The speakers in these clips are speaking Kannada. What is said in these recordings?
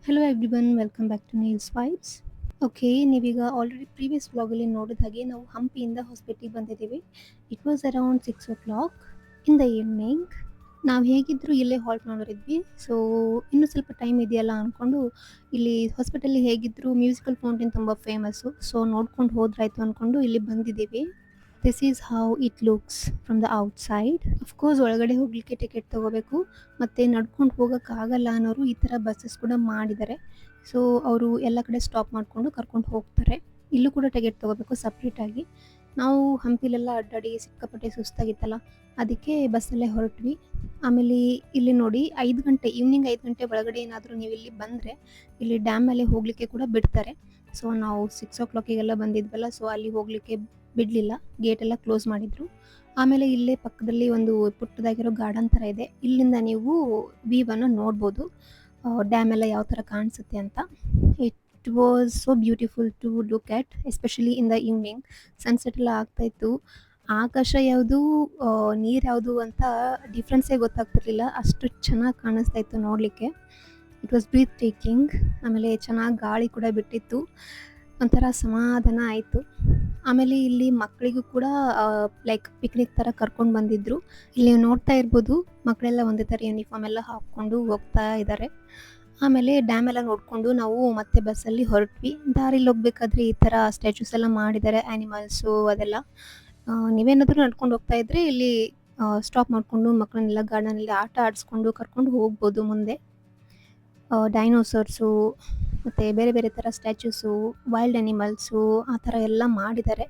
Hello everyone, welcome back to Neel's vibes. Okay, ನೀವೀಗ ಆಲ್ರೆಡಿ ಪ್ರೀವಿಯಸ್ ವ್ಲಾಗಲ್ಲಿ ನೋಡಿದ ಹಾಗೆ ನಾವು ಹಂಪಿಯಿಂದ ಹೊಸಪೇಟೆಗೆ ಬಂದಿದ್ದೀವಿ. It was around 6 o'clock in the evening. ನಾವು ಹೇಗಿದ್ದರೂ ಇಲ್ಲೇ ಹಾಲ್ಟ್ ಮಾಡಿದ್ವಿ. ಸೊ ಇನ್ನೂ ಸ್ವಲ್ಪ ಟೈಮ್ ಇದೆಯಲ್ಲ ಅಂದ್ಕೊಂಡು ಇಲ್ಲಿ ಹೊಸಪೇಟೆಯಲ್ಲಿ ಹೇಗಿದ್ದರೂ ಮ್ಯೂಸಿಕಲ್ ಫೌಂಟೇನ್ ತುಂಬ ಫೇಮಸ್ಸು. ಸೊ ನೋಡ್ಕೊಂಡು ಹೋದ್ರಾಯ್ತು ಅಂದ್ಕೊಂಡು ಇಲ್ಲಿ ಬಂದಿದ್ದೀವಿ. This is how it looks from the outside. Of course ಒಳಗಡೆ ಹೋಗಲಿಕ್ಕೆ ಟಿಕೆಟ್ ತೊಗೋಬೇಕು, ಮತ್ತು ನಡ್ಕೊಂಡು ಹೋಗೋಕ್ಕಾಗಲ್ಲ ಅನ್ನೋರು ಈ ಥರ ಬಸ್ಸಸ್ ಕೂಡ ಮಾಡಿದ್ದಾರೆ. ಸೊ ಅವರು ಎಲ್ಲ ಕಡೆ ಸ್ಟಾಪ್ ಮಾಡಿಕೊಂಡು ಕರ್ಕೊಂಡು ಹೋಗ್ತಾರೆ. ಇಲ್ಲೂ ಕೂಡ ಟಿಕೆಟ್ ತೊಗೋಬೇಕು ಸಪ್ರೇಟಾಗಿ. ನಾವು ಹಂಪಿಲೆಲ್ಲ ಅಡ್ಡಾಡಿ ಸಿಕ್ಕಾಪಟ್ಟೆ ಸುಸ್ತಾಗಿತ್ತಲ್ಲ, ಅದಕ್ಕೆ ಬಸ್ಸಲ್ಲೇ ಹೊರಟ್ವಿ. ಆಮೇಲೆ ಇಲ್ಲಿ ನೋಡಿ, 5 ಗಂಟೆ ಈವ್ನಿಂಗ್ 5 ಗಂಟೆ ಒಳಗಡೆ ಏನಾದರೂ ನೀವು ಇಲ್ಲಿ ಬಂದರೆ ಇಲ್ಲಿ ಡ್ಯಾಮ್ ಮೇಲೆ ಹೋಗಲಿಕ್ಕೆ ಕೂಡ ಬಿಡ್ತಾರೆ. ಸೊ ನಾವು 6 o'clock ಬಂದಿದ್ವಲ್ಲ, ಸೊ ಅಲ್ಲಿ ಹೋಗಲಿಕ್ಕೆ ಬಿಡಲಿಲ್ಲ, ಗೇಟೆಲ್ಲ ಕ್ಲೋಸ್ ಮಾಡಿದರು. ಆಮೇಲೆ ಇಲ್ಲೇ ಪಕ್ಕದಲ್ಲಿ ಒಂದು ಪುಟ್ಟದಾಗಿರೋ ಗಾರ್ಡನ್ ಥರ ಇದೆ. ಇಲ್ಲಿಂದ ನೀವು ವ್ಯೂವನ್ನು ನೋಡ್ಬೋದು, ಡ್ಯಾಮ್ ಎಲ್ಲ ಯಾವ ಥರ ಕಾಣಿಸುತ್ತೆ ಅಂತ. It was so beautiful to look at, especially in the evening. Sunset ಎಲ್ಲ ಆಗ್ತಾಯಿತ್ತು. ಆಕಾಶ ಯಾವುದು, ನೀರು ಯಾವುದು ಅಂತ ಡಿಫ್ರೆನ್ಸೇ ಗೊತ್ತಾಗ್ತಿರ್ಲಿಲ್ಲ, ಅಷ್ಟು ಚೆನ್ನಾಗಿ ಕಾಣಿಸ್ತಾ ಇತ್ತು ನೋಡಲಿಕ್ಕೆ. It was breathtaking. ಆಮೇಲೆ ಚೆನ್ನಾಗಿ ಗಾಳಿ ಕೂಡ ಬಿಟ್ಟಿತ್ತು, ಒಂಥರ ಸಮಾಧಾನ ಆಯಿತು. ಆಮೇಲೆ ಇಲ್ಲಿ ಮಕ್ಕಳಿಗೂ ಕೂಡ ಲೈಕ್ ಪಿಕ್ನಿಕ್ ಥರ ಕರ್ಕೊಂಡು ಬಂದಿದ್ದರು. ಇಲ್ಲಿ ನೀವು ನೋಡ್ತಾ ಇರ್ಬೋದು, ಮಕ್ಕಳೆಲ್ಲ ಒಂದೇ ಥರ ಯೂನಿಫಾರ್ಮ್ ಎಲ್ಲ ಹಾಕ್ಕೊಂಡು ಹೋಗ್ತಾ ಇದ್ದಾರೆ. ಆಮೇಲೆ ಡ್ಯಾಮ್ ಎಲ್ಲ ನೋಡಿಕೊಂಡು ನಾವು ಮತ್ತೆ ಬಸ್ಸಲ್ಲಿ ಹೊರಟ್ವಿ. ದಾರಿಲಿ ಹೋಗ್ಬೇಕಾದ್ರೆ ಈ ಥರ ಸ್ಟ್ಯಾಚೂಸ್ ಎಲ್ಲ ಮಾಡಿದ್ದಾರೆ, ಆ್ಯನಿಮಲ್ಸು ಅದೆಲ್ಲ. ನೀವೇನಾದರೂ ನಡ್ಕೊಂಡು ಹೋಗ್ತಾ ಇದ್ದರೆ ಇಲ್ಲಿ ಸ್ಟಾಪ್ ಮಾಡಿಕೊಂಡು ಮಕ್ಕಳನ್ನೆಲ್ಲ ಗಾರ್ಡನಲ್ಲಿ ಆಟ ಆಡಿಸ್ಕೊಂಡು ಕರ್ಕೊಂಡು ಹೋಗ್ಬೋದು ಮುಂದೆ. ಡೈನೋಸರ್ಸು ಮತ್ತು ಬೇರೆ ಬೇರೆ ಥರ ಸ್ಟ್ಯಾಚ್ಯೂಸು, ವೈಲ್ಡ್ ಆ್ಯನಿಮಲ್ಸು ಆ ಥರ ಎಲ್ಲ ಮಾಡಿದ್ದಾರೆ.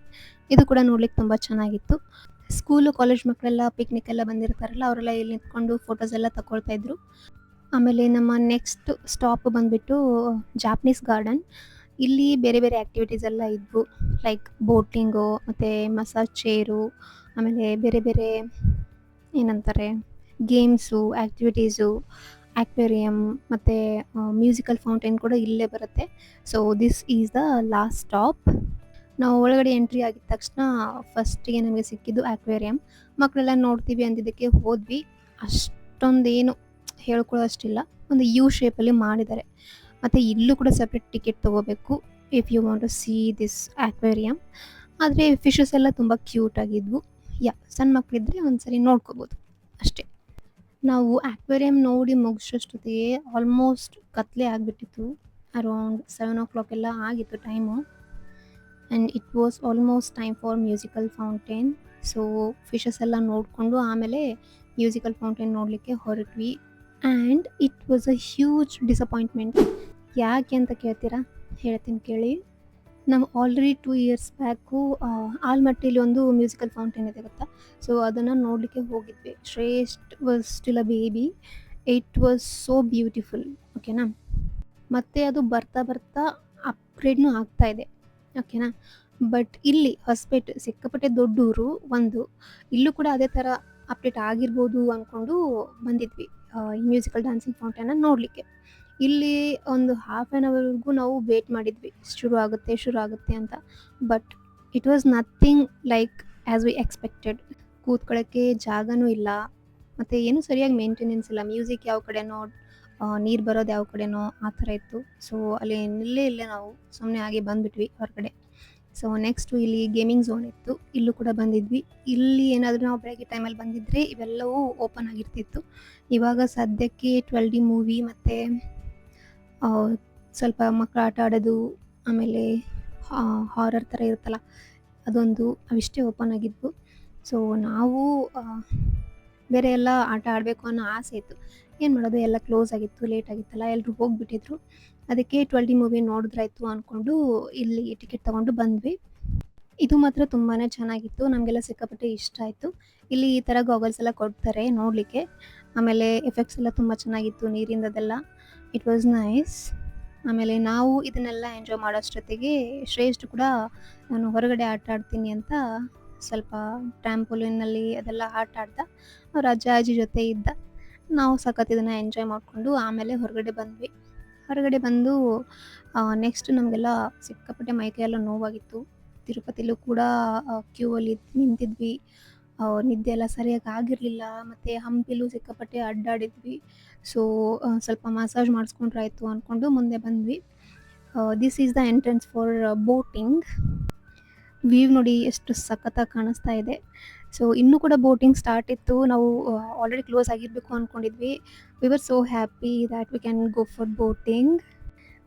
ಇದು ಕೂಡ ನೋಡ್ಲಿಕ್ಕೆ ತುಂಬ ಚೆನ್ನಾಗಿತ್ತು. ಸ್ಕೂಲು ಕಾಲೇಜ್ ಮಕ್ಕಳೆಲ್ಲ ಪಿಕ್ನಿಕ್ ಎಲ್ಲ ಬಂದಿರ್ತಾರಲ್ಲ, ಅವರೆಲ್ಲ ಇಲ್ಲಿ ನಿಂತ್ಕೊಂಡು ಫೋಟೋಸ್ ಎಲ್ಲ ತಗೊಳ್ತಾ ಇದ್ರು. ಆಮೇಲೆ ನಮ್ಮ ನೆಕ್ಸ್ಟ್ ಸ್ಟಾಪ್ ಬಂದುಬಿಟ್ಟು ಜಾಪನೀಸ್ ಗಾರ್ಡನ್. ಇಲ್ಲಿ ಬೇರೆ ಬೇರೆ ಆ್ಯಕ್ಟಿವಿಟೀಸ್ ಎಲ್ಲ ಇದ್ವು, ಲೈಕ್ ಬೋಟಿಂಗು ಮತ್ತು ಮಸಾಜ್ ಚೇರು, ಆಮೇಲೆ ಬೇರೆ ಬೇರೆ ಏನಂತಾರೆ ಗೇಮ್ಸು, ಆ್ಯಕ್ಟಿವಿಟೀಸು, ಆಕ್ವೇರಿಯಂ ಮತ್ತು ಮ್ಯೂಸಿಕಲ್ ಫೌಂಟೇನ್ ಕೂಡ ಇಲ್ಲೇ ಬರುತ್ತೆ. So this is the last stop. ನಾವು ಒಳಗಡೆ ಎಂಟ್ರಿ ಆಗಿದ ತಕ್ಷಣ ಫಸ್ಟಿಗೆ ನಮಗೆ ಸಿಕ್ಕಿದ್ದು ಆಕ್ವೇರಿಯಂ. ಮಕ್ಕಳೆಲ್ಲ ನೋಡ್ತೀವಿ ಅಂದಿದ್ದಕ್ಕೆ ಹೋದ್ವಿ. ಅಷ್ಟೊಂದೇನು ಹೇಳ್ಕೊಳ್ಳೋಷ್ಟಿಲ್ಲ, ಒಂದು ಯು ಶೇಪಲ್ಲಿ ಮಾಡಿದ್ದಾರೆ. ಮತ್ತು ಇಲ್ಲೂ ಕೂಡ ಸಪ್ರೇಟ್ ಟಿಕೆಟ್ ತೊಗೋಬೇಕು if you want to see this aquarium. ಆದರೆ ಫಿಶಸ್ ಎಲ್ಲ ತುಂಬ ಕ್ಯೂಟ್ ಆಗಿದ್ವು. ಸಣ್ಣ ಮಕ್ಕಳಿದ್ರೆ ಒಂದ್ಸರಿ ನೋಡ್ಕೋಬೋದು ಅಷ್ಟೇ. ನಾವು ಆಕ್ವೇರಿಯಂ ನೋಡಿ ಮುಗಿಸೋಷ್ಟೊತ್ತಿಗೆ ಆಲ್ಮೋಸ್ಟ್ ಕತ್ಲೆ ಆಗಿಬಿಟ್ಟಿತ್ತು. ಅರೌಂಡ್ 7 o'clock ಎಲ್ಲ ಆಗಿತ್ತು time. And it was almost time for musical fountain. So fishes ಎಲ್ಲ ನೋಡಿಕೊಂಡು ಆಮೇಲೆ ಮ್ಯೂಸಿಕಲ್ ಫೌಂಟೇನ್ ನೋಡಲಿಕ್ಕೆ ಹೊರಟ್ವಿ. And it was a huge disappointment. ಯಾಕೆ ಅಂತ ಕೇಳ್ತೀರಾ? ಹೇಳ್ತೀನಿ ಕೇಳಿ. ನಾವು ಆಲ್ರೆಡಿ 2 ಇಯರ್ಸ್ ಬ್ಯಾಕು ಆಲ್ಮಟ್ಟಿಲಿ ಒಂದು ಮ್ಯೂಸಿಕಲ್ ಫೌಂಟೇನ್ ಇದೆ ಗೊತ್ತಾ? ಸೊ ಅದನ್ನು ನೋಡಲಿಕ್ಕೆ ಹೋಗಿದ್ವಿ. Shreshtha was still a baby. It was so beautiful, ಓಕೆನಾ? ಮತ್ತು ಅದು ಬರ್ತಾ ಬರ್ತಾ ಅಪ್ಗ್ರೇಡ್ನೂ ಆಗ್ತಾ ಇದೆ, ಓಕೆನಾ? ಬಟ್ ಇಲ್ಲಿ ಹೊಸಪೇಟೆ ಸಿಕ್ಕಾಪಟ್ಟೆ ದೊಡ್ಡೂರು ಒಂದು, ಇಲ್ಲೂ ಕೂಡ ಅದೇ ಥರ ಅಪ್ಡೇಟ್ ಆಗಿರ್ಬೋದು ಅಂದ್ಕೊಂಡು ಬಂದಿದ್ವಿ ಈ ಮ್ಯೂಸಿಕಲ್ ಡ್ಯಾನ್ಸಿಂಗ್ ಫೌಂಟೇನ ನೋಡಲಿಕ್ಕೆ. ಇಲ್ಲಿ ಒಂದು ಹಾಫ್ ಆ್ಯನ್ ಅವರ್ವರೆಗೂ ನಾವು ವೇಟ್ ಮಾಡಿದ್ವಿ, ಶುರು ಆಗುತ್ತೆ ಅಂತ. But it was nothing like as we expected. ಕೂತ್ಕೊಳ್ಳೋಕ್ಕೆ ಜಾಗನೂ ಇಲ್ಲ, ಮತ್ತು ಏನೂ ಸರಿಯಾಗಿ ಮೇಂಟೆನೆನ್ಸ್ ಇಲ್ಲ. ಮ್ಯೂಸಿಕ್ ಯಾವ ಕಡೆನೋ, ನೀರು ಬರೋದು ಯಾವ ಕಡೆನೋ ಆ ಥರ ಇತ್ತು. ಸೊ ಅಲ್ಲಿ ಇಲ್ಲೇ ನಾವು ಸುಮ್ಮನೆ ಆಗಿ ಬಂದುಬಿಟ್ವಿ ಹೊರಗಡೆ. ಸೊ ನೆಕ್ಸ್ಟು ಇಲ್ಲಿ ಗೇಮಿಂಗ್ ಝೋನ್ ಇತ್ತು, ಇಲ್ಲೂ ಕೂಡ ಬಂದಿದ್ವಿ. ಇಲ್ಲಿ ಏನಾದರೂ ನಾವು ಬೆಳಗ್ಗೆ ಟೈಮಲ್ಲಿ ಬಂದಿದ್ದರೆ ಇವೆಲ್ಲವೂ ಓಪನ್ ಆಗಿರ್ತಿತ್ತು. ಇವಾಗ ಸದ್ಯಕ್ಕೆ 12D ಮೂವಿ ಮತ್ತು ಸ್ವಲ್ಪ ಮಕ್ಕಳು ಆಟ ಆಡೋದು, ಆಮೇಲೆ ಹಾರರ್ ಥರ ಇರುತ್ತಲ್ಲ ಅದೊಂದು, ಅವಿಷ್ಟೇ ಓಪನ್ ಆಗಿದ್ವು. ಸೊ ನಾವು ಬೇರೆ ಎಲ್ಲ ಆಟ ಆಡಬೇಕು ಅನ್ನೋ ಆಸೆ ಇತ್ತು. ಏನು ಮಾಡೋದು, ಎಲ್ಲ ಕ್ಲೋಸ್ ಆಗಿತ್ತು, ಲೇಟ್ ಆಗಿತ್ತಲ್ಲ, ಎಲ್ಲರೂ ಹೋಗಿಬಿಟ್ಟಿದ್ರು. ಅದಕ್ಕೆ 12D ಮೂವಿ ನೋಡಿದ್ರಾಯ್ತು ಅಂದ್ಕೊಂಡು ಇಲ್ಲಿ ಟಿಕೆಟ್ ತೊಗೊಂಡು ಬಂದ್ವಿ. ಇದು ಮಾತ್ರ ತುಂಬಾ ಚೆನ್ನಾಗಿತ್ತು, ನಮಗೆಲ್ಲ ಸಿಕ್ಕಾಪಟ್ಟೆ ಇಷ್ಟ ಆಯಿತು. ಇಲ್ಲಿ ಈ ಥರ ಗಾಗಲ್ಸ್ ಎಲ್ಲ ಕೊಡ್ತಾರೆ ನೋಡಲಿಕ್ಕೆ. ಆಮೇಲೆ ಎಫೆಕ್ಟ್ಸ್ ಎಲ್ಲ ತುಂಬ ಚೆನ್ನಾಗಿತ್ತು ನೀರಿಂದದೆಲ್ಲ. It was nice. ಆಮೇಲೆ ನಾವು ಇದನ್ನೆಲ್ಲ ಎಂಜಾಯ್ ಮಾಡೋಷ್ಟೊತ್ತಿಗೆ ಶ್ರೇಷ್ಠ ಕೂಡ ನಾನು ಹೊರಗಡೆ ಆಟ ಆಡ್ತೀನಿ ಅಂತ ಸ್ವಲ್ಪ ಟ್ರ್ಯಾಂಪೋಲಿನಲ್ಲಿ ಅದೆಲ್ಲ ಆಟ ಆಡ್ದ. ಅವ್ರ ಅಜ್ಜ ಅಜ್ಜಿ ಜೊತೆ ಇದ್ದ. ನಾವು ಸಖತ್ ಇದನ್ನು ಎಂಜಾಯ್ ಮಾಡಿಕೊಂಡು ಆಮೇಲೆ ಹೊರಗಡೆ ಬಂದ್ವಿ. ಹೊರಗಡೆ ಬಂದು ನೆಕ್ಸ್ಟ್ ನಮಗೆಲ್ಲ ಸಿಕ್ಕಾಪಟ್ಟೆ ಮೈಕೈ ಎಲ್ಲ ನೋವಾಗಿತ್ತು. ತಿರುಪತಿಲೂ ಕೂಡ ಕ್ಯೂ ಅಲ್ಲಿ ನಿಂತಿದ್ವಿ. ನಿದ್ದೆ ಎಲ್ಲ ಸರಿಯಾಗಿ ಆಗಿರಲಿಲ್ಲ. ಮತ್ತು ಹಂಪಿಲೂ ಸಿಕ್ಕಾಪಟ್ಟೆ ಅಡ್ಡಾಡಿದ್ವಿ. ಸೊ, ಸ್ವಲ್ಪ ಮಸಾಜ್ ಮಾಡಿಸ್ಕೊಂಡ್ರಾಯ್ತು ಅಂದ್ಕೊಂಡು ಮುಂದೆ ಬಂದ್ವಿ. This is the entrance for boating. View ನೋಡಿ ಎಷ್ಟು ಸಖತ್ತಾಗಿ ಕಾಣಿಸ್ತಾ ಇದೆ. ಸೊ, ಇನ್ನೂ ಕೂಡ ಬೋಟಿಂಗ್ ಸ್ಟಾರ್ಟ್ ಇತ್ತು. ನಾವು ಆಲ್ರೆಡಿ ಕ್ಲೋಸ್ ಆಗಿರಬೇಕು ಅಂದ್ಕೊಂಡಿದ್ವಿ. We were so happy that we can go for boating.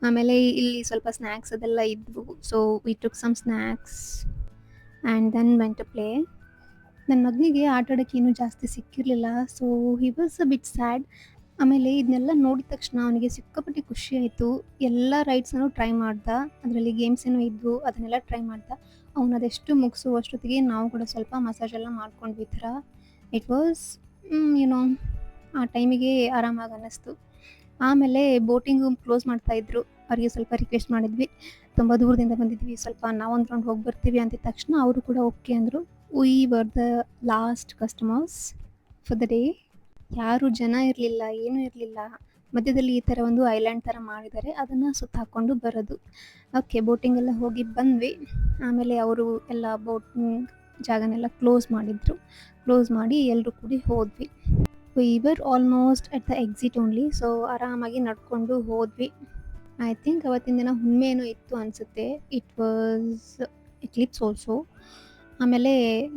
ಆಮೇಲೆ ಇಲ್ಲಿ ಸ್ವಲ್ಪ ಸ್ನ್ಯಾಕ್ಸ್ ಅದೆಲ್ಲ ಇದ್ವು. So, we took some snacks and then went to play. ನನ್ನ ಮಗನಿಗೆ ಆಟ ಆಡೋಕ್ಕೆ ಏನೂ ಜಾಸ್ತಿ ಸಿಕ್ಕಿರಲಿಲ್ಲ. So, he was a bit sad. ಆಮೇಲೆ ಇದನ್ನೆಲ್ಲ ನೋಡಿದ ತಕ್ಷಣ ಅವನಿಗೆ ಸಿಕ್ಕಾಪಟ್ಟೆ ಖುಷಿ ಆಯಿತು. ಎಲ್ಲ ರೈಡ್ಸನ್ನು ಟ್ರೈ ಮಾಡ್ದ. ಅದರಲ್ಲಿ ಗೇಮ್ಸ್ ಏನೋ ಇದ್ವು, ಅದನ್ನೆಲ್ಲ ಟ್ರೈ ಮಾಡ್ದ. ಅವನು ಅದೆಷ್ಟು ಮುಗಿಸುವಷ್ಟೊತ್ತಿಗೆ ನಾವು ಕೂಡ ಸ್ವಲ್ಪ ಮಸಾಜ್ ಎಲ್ಲ ಮಾಡ್ಕೊಂಡ್ವಿ ಈ ಥರ. ಇಟ್ ವಾಸ್ ಯುನೋ ಆ ಟೈಮಿಗೆ ಆರಾಮಾಗಿ ಅನ್ನಿಸ್ತು. ಆಮೇಲೆ ಬೋಟಿಂಗು ಕ್ಲೋಸ್ ಮಾಡ್ತಾಯಿದ್ರು. ಅವರಿಗೆ ಸ್ವಲ್ಪ ರಿಕ್ವೆಸ್ಟ್ ಮಾಡಿದ್ವಿ, ತುಂಬ ದೂರದಿಂದ ಬಂದಿದ್ವಿ, ಸ್ವಲ್ಪ ನಾವೊಂದು ರೌಂಡ್ ಹೋಗಿ ಬರ್ತೀವಿ ಅಂದಿದ ತಕ್ಷಣ ಅವರು ಕೂಡ ಓಕೆ ಅಂದರು. We were the last customers for the day. ಯಾರೂ ಜನ ಇರಲಿಲ್ಲ, ಏನೂ ಇರಲಿಲ್ಲ. ಮಧ್ಯದಲ್ಲಿ ಈ ಥರ ಒಂದು ಐಲ್ಯಾಂಡ್ ಥರ ಮಾಡಿದ್ದಾರೆ, ಅದನ್ನು ಸುತ್ತ ಹಾಕ್ಕೊಂಡು ಬರೋದು. ಓಕೆ, ಬೋಟಿಂಗ್ ಎಲ್ಲ ಹೋಗಿ ಬಂದ್ವಿ. ಆಮೇಲೆ ಅವರು ಎಲ್ಲ ಬೋಟಿಂಗ್ ಜಾಗನೆಲ್ಲ ಕ್ಲೋಸ್ ಮಾಡಿದರು. ಕ್ಲೋಸ್ ಮಾಡಿ ಎಲ್ಲರೂ ಕೂಡಿ ಹೋದ್ವಿ. We were almost at the exit only. So, ಆರಾಮಾಗಿ ನಡ್ಕೊಂಡು ಹೋದ್ವಿ. ಐ ಥಿಂಕ್ ಅವತ್ತಿನ ದಿನ ಹುಣ್ಣಿಮೆ ಏನೋ ಇತ್ತು ಅನಿಸುತ್ತೆ. It was Eclipse also. ಆಮೇಲೆ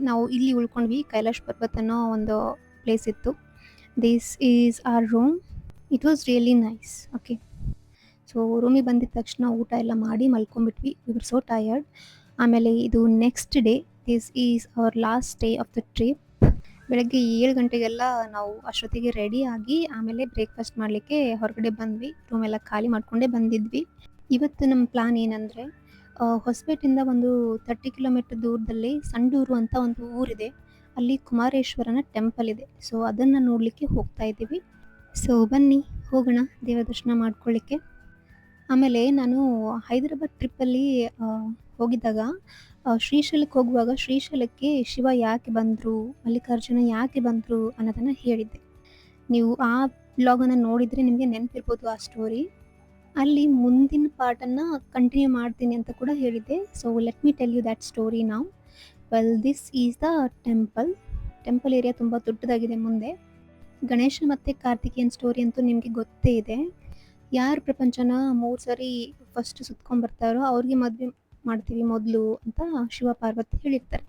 ನಾವು ಇಲ್ಲಿ ಉಳ್ಕೊಂಡ್ವಿ. ಕೈಲಾಶ್ ಪರ್ವತ್ ಅನ್ನೋ ಒಂದು ಪ್ಲೇಸ್ ಇತ್ತು. This is our room. It was really nice. Okay, so ರೂಮಿಗೆ ಬಂದಿದ್ದ ತಕ್ಷಣ ಊಟ ಎಲ್ಲ ಮಾಡಿ ಮಲ್ಕೊಂಡ್ಬಿಟ್ವಿ. We were so tired. ಆಮೇಲೆ ಇದು next day. This is our last day of the trip. ಬೆಳಗ್ಗೆ 7 ಗಂಟೆಗೆಲ್ಲ ನಾವು ಅಷ್ಟೊತ್ತಿಗೆ ರೆಡಿ ಆಗಿ ಆಮೇಲೆ ಬ್ರೇಕ್ಫಾಸ್ಟ್ ಮಾಡಲಿಕ್ಕೆ ಹೊರಗಡೆ ಬಂದ್ವಿ. ರೂಮೆಲ್ಲ ಖಾಲಿ ಮಾಡಿಕೊಂಡೇ ಬಂದಿದ್ವಿ. ಇವತ್ತು ನಮ್ಮ ಪ್ಲಾನ್ ಏನಂದರೆ, ಹೊಸಪೇಟೆಯಿಂದ ಒಂದು 30 ಕಿಲೋಮೀಟರ್ ದೂರದಲ್ಲಿ ಸಂಡೂರು ಅಂತ ಒಂದು ಊರಿದೆ. ಅಲ್ಲಿ ಕುಮಾರೇಶ್ವರನ ಟೆಂಪಲ್ ಇದೆ. ಸೊ, ಅದನ್ನು ನೋಡಲಿಕ್ಕೆ ಹೋಗ್ತಾ ಇದ್ದೀವಿ. ಸೊ, ಬನ್ನಿ ಹೋಗೋಣ ದೇವ ದರ್ಶನ ಮಾಡ್ಕೊಳ್ಳಿಕ್ಕೆ. ಆಮೇಲೆ ನಾನು ಹೈದರಾಬಾದ್ ಟ್ರಿಪ್ಪಲ್ಲಿ ಹೋಗಿದ್ದಾಗ ಶ್ರೀಶೈಲಕ್ಕೆ ಹೋಗುವಾಗ ಶ್ರೀಶೈಲಕ್ಕೆ ಶಿವ ಯಾಕೆ ಬಂದರು, ಮಲ್ಲಿಕಾರ್ಜುನ ಯಾಕೆ ಬಂದರು ಅನ್ನೋದನ್ನು ಹೇಳಿದ್ದೆ. ನೀವು ಆ ಬ್ಲಾಗನ್ನು ನೋಡಿದರೆ ನಿಮಗೆ ನೆನಪಿರ್ಬೋದು ಆ ಸ್ಟೋರಿ. ಅಲ್ಲಿ ಮುಂದಿನ ಪಾರ್ಟನ್ನು ಕಂಟಿನ್ಯೂ ಮಾಡ್ತೀನಿ ಅಂತ ಕೂಡ ಹೇಳಿದ್ದೆ. So, let me tell you that story now. Well, this is the temple. Temple area ತುಂಬ ದೊಡ್ಡದಾಗಿದೆ. ಮುಂದೆ ಗಣೇಶ ಮತ್ತು ಕಾರ್ತಿಕೇಯನ್ ಸ್ಟೋರಿ ಅಂತೂ ನಿಮಗೆ ಗೊತ್ತೇ ಇದೆ. ಯಾರು ಪ್ರಪಂಚನ 3 ಸರಿ ಫಸ್ಟ್ ಸುತ್ಕೊಂಡ್ಬರ್ತಾರೋ ಅವ್ರಿಗೆ ಮದುವೆ ಮಾಡ್ತೀವಿ ಮೊದಲು ಅಂತ ಶಿವ ಪಾರ್ವತಿ ಹೇಳಿರ್ತಾರೆ.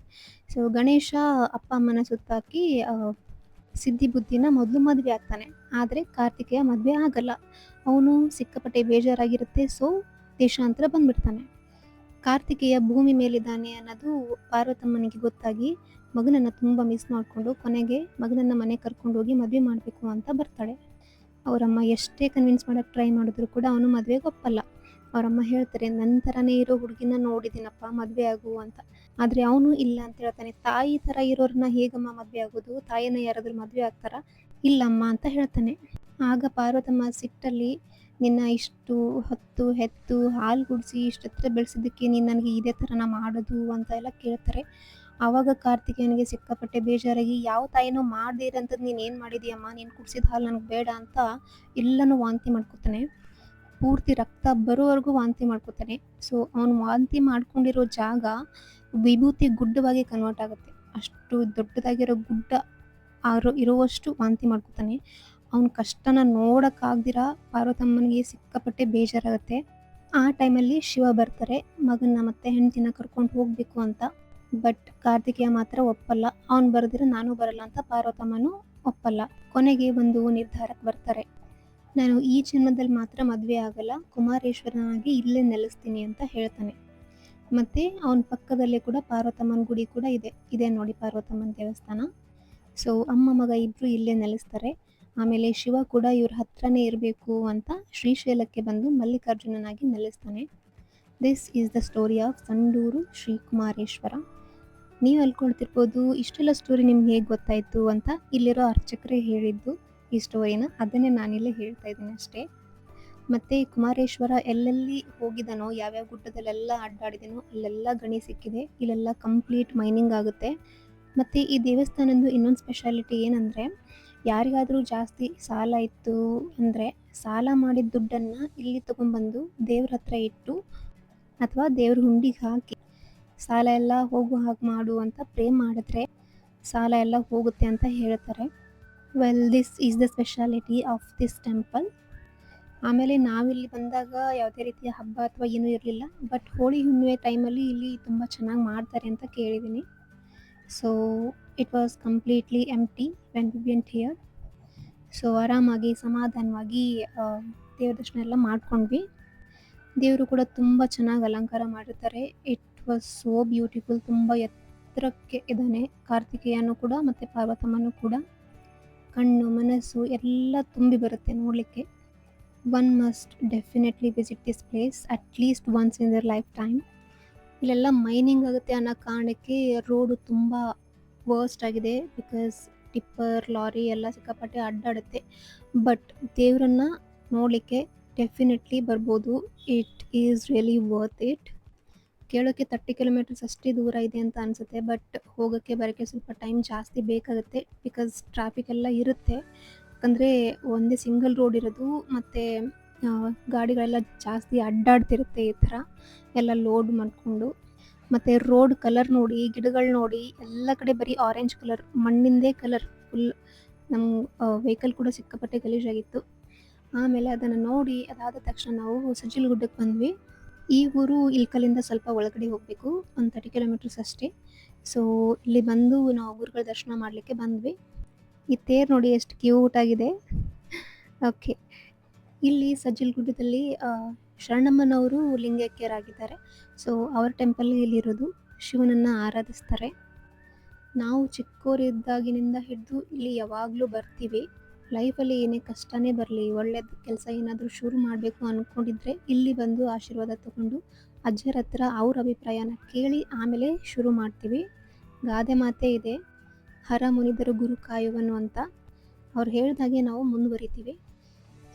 ಸೊ, ಗಣೇಶ ಅಪ್ಪ ಅಮ್ಮನ ಸುತ್ತಾಕಿ ಸಿದ್ಧಿ ಬುದ್ಧಿನ ಮೊದಲು ಮದುವೆ ಆಗ್ತಾನೆ. ಆದರೆ ಕಾರ್ತಿಕೇಯ ಮದುವೆ ಆಗಲ್ಲ. ಅವನು ಸಿಕ್ಕಾಪಟ್ಟೆ ಬೇಜಾರಾಗಿರುತ್ತೆ. ಸೊ, ದೇಶಾಂತರ ಬಂದ್ಬಿಡ್ತಾನೆ. ಕಾರ್ತಿಕೇಯ ಭೂಮಿ ಮೇಲಿದ್ದಾನೆ ಅನ್ನೋದು ಪಾರ್ವತಮ್ಮನಿಗೆ ಗೊತ್ತಾಗಿ ಮಗನನ್ನು ತುಂಬ ಮಿಸ್ ಮಾಡಿಕೊಂಡು ಕೊನೆಗೆ ಮಗನನ್ನು ಮನೆ ಕರ್ಕೊಂಡೋಗಿ ಮದುವೆ ಮಾಡಬೇಕು ಅಂತ ಬರ್ತಾಳೆ. ಅವರಮ್ಮ ಎಷ್ಟೇ ಕನ್ವಿನ್ಸ್ ಮಾಡೋಕ್ಕೆ ಟ್ರೈ ಮಾಡಿದ್ರು ಕೂಡ ಅವನು ಮದುವೆಗೆ ಒಪ್ಪಲ್ಲ. ಅವರಮ್ಮ ಹೇಳ್ತಾರೆ, ನನ್ನ ಥರನೇ ಇರೋ ಹುಡುಗಿನ ನೋಡಿದ್ದೀನಪ್ಪ, ಮದುವೆ ಆಗು ಅಂತ. ಆದರೆ ಅವನು ಇಲ್ಲ ಅಂತ ಹೇಳ್ತಾನೆ. ತಾಯಿ ಥರ ಇರೋರನ್ನ ಹೇಗಮ್ಮ ಮದುವೆ ಆಗೋದು, ತಾಯಿನ ಯಾರಾದರೂ ಮದುವೆ ಆಗ್ತಾರಾ, ಇಲ್ಲಮ್ಮ ಅಂತ ಹೇಳ್ತಾನೆ. ಆಗ ಪಾರ್ವತಮ್ಮ ಸಿಟ್ಟಲ್ಲಿ, ನಿನ್ನ ಇಷ್ಟು ಹೊತ್ತು ಹೆತ್ತು ಹಾಲು ಕುಡಿಸಿ ಇಷ್ಟು ಹತ್ರ ಬೆಳೆಸಿದ್ದಕ್ಕೆ ನೀನು ನನಗೆ ಇದೇ ಥರನ ಮಾಡೋದು ಅಂತ ಎಲ್ಲ ಕೇಳ್ತಾರೆ. ಆವಾಗ ಕಾರ್ತಿಕೇಯನಿಗೆ ಸಿಕ್ಕಾಪಟ್ಟೆ ಬೇಜಾರಾಗಿ, ಯಾವ ತಾಯಿನೂ ಮಾಡದೇ ಇರೋಂಥದ್ದು ನೀನು ಏನು ಮಾಡಿದೀಯಮ್ಮ, ನೀನು ಕುಡಿಸಿದ ಹಾಲು ನನಗೆ ಬೇಡ ಅಂತ ಎಲ್ಲನೂ ವಾಂತಿ ಮಾಡ್ಕೊತಾನೆ. ಪೂರ್ತಿ ರಕ್ತ ಬರೋವರೆಗೂ ವಾಂತಿ ಮಾಡ್ಕೊತಾನೆ. ಸೊ, ಅವನು ವಾಂತಿ ಮಾಡ್ಕೊಂಡಿರೋ ಜಾಗ ವಿಭೂತಿ ಗುಡ್ಡವಾಗಿ ಕನ್ವರ್ಟ್ ಆಗುತ್ತೆ. ಅಷ್ಟು ದೊಡ್ಡದಾಗಿರೋ ಗುಡ್ಡ ಇರುವಷ್ಟು ವಾಂತಿ ಮಾಡ್ಕೊತಾನೆ. ಅವನ ಕಷ್ಟನ ನೋಡೋಕ್ಕಾಗ್ದಿರ ಪಾರ್ವತಮ್ಮನಿಗೆ ಸಿಕ್ಕಾಪಟ್ಟೆ ಬೇಜಾರಾಗುತ್ತೆ. ಆ ಟೈಮಲ್ಲಿ ಶಿವ ಬರ್ತಾರೆ, ಮಗನ್ನ ಮತ್ತೆ ಹೆಂಡತಿನ ಕರ್ಕೊಂಡು ಹೋಗಬೇಕು ಅಂತ. ಬಟ್ ಕಾರ್ತಿಕೇಯ ಮಾತ್ರ ಒಪ್ಪಲ್ಲ. ಅವನು ಬರೆದಿರೋ ನಾನು ಬರಲ್ಲ ಅಂತ ಪಾರ್ವತಮ್ಮನೂ ಒಪ್ಪಲ್ಲ. ಕೊನೆಗೆ ಒಂದು ನಿರ್ಧಾರಕ್ಕೆ ಬರ್ತಾರೆ, ನಾನು ಈ ಜನ್ಮದಲ್ಲಿ ಮಾತ್ರ ಮದುವೆ ಆಗಲ್ಲ, ಕುಮಾರೇಶ್ವರನಾಗಿ ಇಲ್ಲೇ ನೆಲೆಸ್ತೀನಿ ಅಂತ ಹೇಳ್ತಾನೆ. ಮತ್ತು ಅವನ ಪಕ್ಕದಲ್ಲೇ ಕೂಡ ಪಾರ್ವತಮ್ಮನ ಗುಡಿ ಕೂಡ ಇದೆ ನೋಡಿ ಪಾರ್ವತಮ್ಮನ ದೇವಸ್ಥಾನ. ಸೊ, ಅಮ್ಮ ಮಗ ಇಬ್ಬರು ಇಲ್ಲೇ ನೆಲೆಸ್ತಾರೆ. ಆಮೇಲೆ ಶಿವ ಕೂಡ ಇವ್ರ ಹತ್ರನೇ ಇರಬೇಕು ಅಂತ ಶ್ರೀಶೈಲಕ್ಕೆ ಬಂದು ಮಲ್ಲಿಕಾರ್ಜುನನಾಗಿ ನೆಲೆಸ್ತಾನೆ. This is the story of Sandur Shri Kumareshwara. ನೀವು ಅನ್ಕೊಳ್ತಿರ್ಬೋದು, ಇಷ್ಟೆಲ್ಲ ಸ್ಟೋರಿ ನಿಮ್ಗೆ ಹೇಗೆ ಗೊತ್ತಾಯಿತು ಅಂತ. ಇಲ್ಲಿರೋ ಅರ್ಚಕರೇ ಹೇಳಿದ್ದು ಈ ಸ್ಟೋರಿನ, ಅದನ್ನೇ ನಾನಿಲ್ಲೇ ಹೇಳ್ತಾ ಇದ್ದೀನಿ ಅಷ್ಟೇ. ಮತ್ತು ಕುಮಾರೇಶ್ವರ ಎಲ್ಲೆಲ್ಲಿ ಹೋಗಿದ್ದಾನೋ, ಯಾವ್ಯಾವ ಗುಡ್ಡದಲ್ಲೆಲ್ಲ ಅಡ್ಡಾಡಿದನೋ ಅಲ್ಲೆಲ್ಲ ಗಣಿ ಸಿಕ್ಕಿದೆ. ಇಲ್ಲೆಲ್ಲ ಕಂಪ್ಲೀಟ್ ಮೈನಿಂಗ್ ಆಗುತ್ತೆ. ಮತ್ತು ಈ ದೇವಸ್ಥಾನದ್ದು ಇನ್ನೊಂದು ಸ್ಪೆಷಾಲಿಟಿ ಏನಂದರೆ, ಯಾರಿಗಾದರೂ ಜಾಸ್ತಿ ಸಾಲ ಇತ್ತು ಅಂದರೆ ಸಾಲ ಮಾಡಿದ ದುಡ್ಡನ್ನು ಇಲ್ಲಿ ತೊಗೊಂಬಂದು ದೇವ್ರ ಹತ್ರ ಇಟ್ಟು ಅಥವಾ ದೇವ್ರ ಹುಂಡಿಗೆ ಹಾಕಿ ಸಾಲ ಎಲ್ಲ ಹೋಗೋ ಹಾಗೆ ಮಾಡು ಅಂತ ಪ್ರೇ ಮಾಡಿದ್ರೆ ಸಾಲ ಎಲ್ಲ ಹೋಗುತ್ತೆ ಅಂತ ಹೇಳ್ತಾರೆ. Well this is the speciality of this temple. ಆಮೇಲೆ ನಾವಿಲ್ಲಿ ಬಂದಾಗ ಯಾವುದೇ ರೀತಿಯ ಹಬ್ಬ ಅಥವಾ ಏನೂ ಇರಲಿಲ್ಲ. ಬಟ್ ಹೋಳಿ ಹುಣ್ಣಿಮೆ ಟೈಮಲ್ಲಿ ಇಲ್ಲಿ ತುಂಬ ಚೆನ್ನಾಗಿ ಮಾಡ್ತಾರೆ ಅಂತ ಕೇಳಿದ್ದೀನಿ. So it was completely empty when we went here. So ಆರಾಮಾಗಿ ಸಮಾಧಾನವಾಗಿ ದೇವ್ರ ದರ್ಶನ ಎಲ್ಲ ಮಾಡ್ಕೊಂಡ್ವಿ. ದೇವರು ಕೂಡ ತುಂಬ ಚೆನ್ನಾಗಿ ಅಲಂಕಾರ ಮಾಡಿರ್ತಾರೆ. It was so beautiful. ತುಂಬ ಎತ್ತರಕ್ಕೆ ಇದ್ದಾನೆ ಕಾರ್ತಿಕೇಯನು ಕೂಡ ಮತ್ತು ಪಾರ್ವತಮ್ಮನೂ ಕೂಡ. ಕಣ್ಣು ಮನಸ್ಸು ಎಲ್ಲ ತುಂಬಿ ಬರುತ್ತೆ ನೋಡಲಿಕ್ಕೆ. One must definitely visit this place at least once in their life time. ಇಲ್ಲೆಲ್ಲ ಮೈನಿಂಗ್ ಆಗುತ್ತೆ ಅನ್ನೋ ಕಾರಣಕ್ಕೆ ರೋಡು ತುಂಬ ವರ್ಸ್ಟ್ ಆಗಿದೆ. ಬಿಕಾಸ್ ಟಿಪ್ಪರ್ ಲಾರಿ ಎಲ್ಲ ಸಿಕ್ಕಾಪಟ್ಟೆ ಅಡ್ಡಾಡುತ್ತೆ. ಬಟ್ ದೇವರನ್ನ ನೋಡಲಿಕ್ಕೆ ಡೆಫಿನೆಟ್ಲಿ ಬರ್ಬೋದು. It is really worth it. ಕೇಳೋಕ್ಕೆ 30 ಕಿಲೋಮೀಟರ್ಸ್ ಅಷ್ಟೇ ದೂರ ಇದೆ ಅಂತ ಅನಿಸುತ್ತೆ. ಬಟ್ ಹೋಗೋಕ್ಕೆ ಬರೋಕ್ಕೆ ಸ್ವಲ್ಪ ಟೈಮ್ ಜಾಸ್ತಿ ಬೇಕಾಗುತ್ತೆ. ಬಿಕಾಸ್ ಟ್ರಾಫಿಕ್ ಎಲ್ಲ ಇರುತ್ತೆ. ಯಾಕಂದರೆ ಒಂದೇ ಸಿಂಗಲ್ ರೋಡ್ ಇರೋದು ಮತ್ತು ಗಾಡಿಗಳೆಲ್ಲ ಜಾಸ್ತಿ ಅಡ್ಡಾಡ್ತಿರುತ್ತೆ ಈ ಥರ ಎಲ್ಲ ಲೋಡ್ ಮಾಡಿಕೊಂಡು. ಮತ್ತು ರೋಡ್ ಕಲರ್ ನೋಡಿ, ಗಿಡಗಳು ನೋಡಿ, ಎಲ್ಲ ಕಡೆ ಬರೀ ಆರೆಂಜ್ ಕಲರ್, ಮಣ್ಣಿಂದೇ ಕಲರ್ ಫುಲ್. ನಮ್ಮ ವೆಹಿಕಲ್ ಕೂಡ ಸಿಕ್ಕಾಪಟ್ಟೆ ಗಲೀಜಾಗಿತ್ತು. ಆಮೇಲೆ ಅದನ್ನು ನೋಡಿ ಅದಾದ ತಕ್ಷಣ ನಾವು ಸಜ್ಜಲ್ ಗುಡ್ಡಕ್ಕೆ ಬಂದ್ವಿ. ಈ ಊರು ಇಲ್ಕಲಿಂದ ಸ್ವಲ್ಪ ಒಳಗಡೆ ಹೋಗಬೇಕು, ಒಂದು 30 ಕಿಲೋಮೀಟರ್ಸ್ ಅಷ್ಟೇ. ಸೊ ಇಲ್ಲಿ ಬಂದು ನಾವು ಗುರುಗಳ ದರ್ಶನ ಮಾಡಲಿಕ್ಕೆ ಬಂದ್ವಿ. ಈ ತೇರು ನೋಡಿ ಎಷ್ಟು ಕ್ಯೂಟ್ ಆಗಿದೆ. ಓಕೆ, ಇಲ್ಲಿ ಸಜ್ಜಲ್ ಗುಡ್ಡದಲ್ಲಿ ಶರಣಮ್ಮನವರು ಲಿಂಗೈಕ್ಯರಾಗಿದ್ದಾರೆ. ಸೊ ಅವರ ಟೆಂಪಲ್ ಇಲ್ಲಿರೋದು. ಶಿವನನ್ನು ಆರಾಧಿಸ್ತಾರೆ. ನಾವು ಚಿಕ್ಕವರಿದ್ದಾಗಿನಿಂದ ಹಿಡಿದು ಇಲ್ಲಿ ಯಾವಾಗಲೂ ಬರ್ತೀವಿ. ಲೈಫಲ್ಲಿ ಏನೇ ಕಷ್ಟನೇ ಬರಲಿ, ಒಳ್ಳೆಯದು ಕೆಲಸ ಏನಾದರೂ ಶುರು ಮಾಡಬೇಕು ಅಂದ್ಕೊಂಡಿದ್ರೆ ಇಲ್ಲಿ ಬಂದು ಆಶೀರ್ವಾದ ತಗೊಂಡು ಅಜ್ಜರ ಹತ್ರ ಅವ್ರ ಅಭಿಪ್ರಾಯನ ಕೇಳಿ ಆಮೇಲೆ ಶುರು ಮಾಡ್ತೀವಿ. ಗಾದೆ ಮಾತೇ ಇದೆ, ಹರ ಮುನಿದರು ಗುರು ಕಾಯುವನು ಅಂತ. ಅವ್ರು ಹೇಳ್ದಾಗೆ ನಾವು ಮುಂದುವರಿತೀವಿ.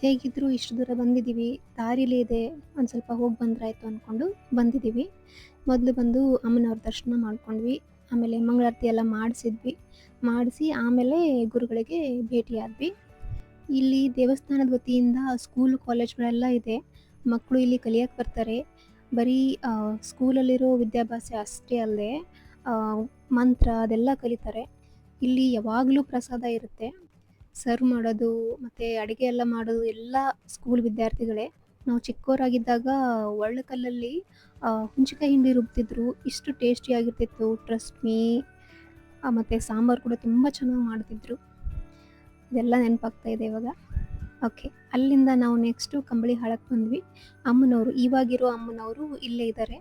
ಹೇಗಿದ್ದರೂ ಇಷ್ಟು ದೂರ ಬಂದಿದ್ದೀವಿ, ದಾರಿಲೇ ಇದೆ, ಒಂದು ಸ್ವಲ್ಪ ಹೋಗಿ ಬಂದ್ರಾಯ್ತು ಅಂದ್ಕೊಂಡು ಬಂದಿದ್ದೀವಿ. ಮೊದಲು ಬಂದು ಅಮ್ಮನವ್ರ ದರ್ಶನ ಮಾಡ್ಕೊಂಡ್ವಿ. ಆಮೇಲೆ ಮಂಗಳಾರತಿ ಎಲ್ಲ ಮಾಡಿಸಿ ಆಮೇಲೆ ಗುರುಗಳಿಗೆ ಭೇಟಿಯಾದ್ವಿ. ಇಲ್ಲಿ ದೇವಸ್ಥಾನದ ವತಿಯಿಂದ ಸ್ಕೂಲು ಕಾಲೇಜ್ಗಳೆಲ್ಲ ಇದೆ. ಮಕ್ಕಳು ಇಲ್ಲಿ ಕಲಿಯಕ್ಕೆ ಬರ್ತಾರೆ. ಬರೀ ಸ್ಕೂಲಲ್ಲಿರೋ ವಿದ್ಯಾಭ್ಯಾಸ ಅಷ್ಟೇ ಅಲ್ಲದೆ ಮಂತ್ರ ಅದೆಲ್ಲ ಕಲಿತಾರೆ. ಇಲ್ಲಿ ಯಾವಾಗಲೂ ಪ್ರಸಾದ ಇರುತ್ತೆ. ಸರ್ವ್ ಮಾಡೋದು ಮತ್ತು ಅಡುಗೆ ಎಲ್ಲ ಮಾಡೋದು ಎಲ್ಲ ಸ್ಕೂಲ್ ವಿದ್ಯಾರ್ಥಿಗಳೇ. ನಾವು ಚಿಕ್ಕವರಾಗಿದ್ದಾಗ ಒಳ್ಳೆಕಲ್ಲಲ್ಲಿ ಹುಂಚಿಕಾಯಿ ಹಿಂಡಿ ರುಬ್ತಿದ್ರು. ಇಷ್ಟು ಟೇಸ್ಟಿಯಾಗಿರ್ತಿತ್ತು, ಟ್ರಸ್ಟ್ ಮೀ. ಮತ್ತು ಸಾಂಬಾರು ಕೂಡ ತುಂಬ ಚೆನ್ನಾಗಿ ಮಾಡ್ತಿದ್ರು. ಇದೆಲ್ಲ ನೆನಪಾಗ್ತಾ ಇದೆ ಇವಾಗ. ಓಕೆ, ಅಲ್ಲಿಂದ ನಾವು ನೆಕ್ಸ್ಟು ಕಂಬಳಿ ಹಾಳಕ್ಕೆ ಬಂದ್ವಿ. ಇವಾಗಿರೋ ಅಮ್ಮನವರು ಇಲ್ಲೇ ಇದ್ದಾರೆ.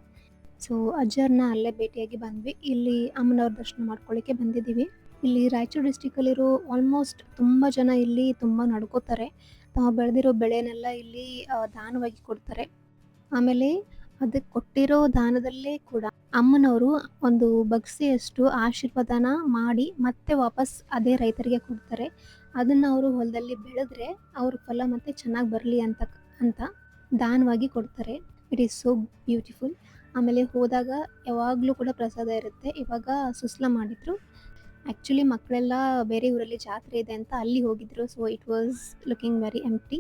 ಸೊ ಅಜ್ಜರನ್ನ ಅಲ್ಲೇ ಭೇಟಿಯಾಗಿ ಬಂದ್ವಿ. ಇಲ್ಲಿ ಅಮ್ಮನವ್ರ ದರ್ಶನ ಮಾಡ್ಕೊಳ್ಳಿಕ್ಕೆ ಬಂದಿದ್ದೀವಿ. ಇಲ್ಲಿ ರಾಯಚೂರು ಡಿಸ್ಟಿಕಲ್ಲಿರೋ ಆಲ್ಮೋಸ್ಟ್ ತುಂಬ ಜನ ಇಲ್ಲಿ ತುಂಬ ನಡ್ಕೋತಾರೆ. ತಾವು ಬೆಳೆದಿರೋ ಬೆಳೆನೆಲ್ಲ ಇಲ್ಲಿ ದಾನವಾಗಿ ಕೊಡ್ತಾರೆ. ಆಮೇಲೆ ಅದಕ್ಕೆ ಕೊಟ್ಟಿರೋ ದಾನದಲ್ಲೇ ಕೂಡ ಅಮ್ಮನವರು ಒಂದು ಬಗ್ಸೆಯಷ್ಟು ಆಶೀರ್ವಾದನ ಮಾಡಿ ಮತ್ತೆ ವಾಪಸ್ ಅದೇ ರೈತರಿಗೆ ಕೊಡ್ತಾರೆ. ಅದನ್ನು ಅವರು ಹೊಲದಲ್ಲಿ ಬೆಳೆದ್ರೆ ಅವ್ರ ಫಲ ಮತ್ತೆ ಚೆನ್ನಾಗಿ ಬರಲಿ ಅಂತ ದಾನವಾಗಿ ಕೊಡ್ತಾರೆ. It is so beautiful. ಆಮೇಲೆ ಹೋದಾಗ ಯಾವಾಗಲೂ ಕೂಡ ಪ್ರಸಾದ ಇರುತ್ತೆ. ಇವಾಗ ಸುಸ್ಲ ಮಾಡಿದ್ರು. ಆ್ಯಕ್ಚುಲಿ ಮಕ್ಕಳೆಲ್ಲ ಬೇರೆ ಊರಲ್ಲಿ ಜಾತ್ರೆ ಇದೆ ಅಂತ ಅಲ್ಲಿ ಹೋಗಿದ್ರು. So it was looking very empty.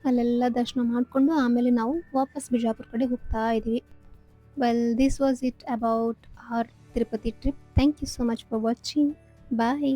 ಅಲ್ಲೆಲ್ಲ ದರ್ಶನ ಮಾಡಿಕೊಂಡು ಆಮೇಲೆ ನಾವು ವಾಪಸ್ ಬಿಜಾಪುರ ಕಡೆ ಹೋಗ್ತಾ ಇದ್ದೀವಿ. Well, this was it about our Tirupati trip. Thank you so much for watching. Bye.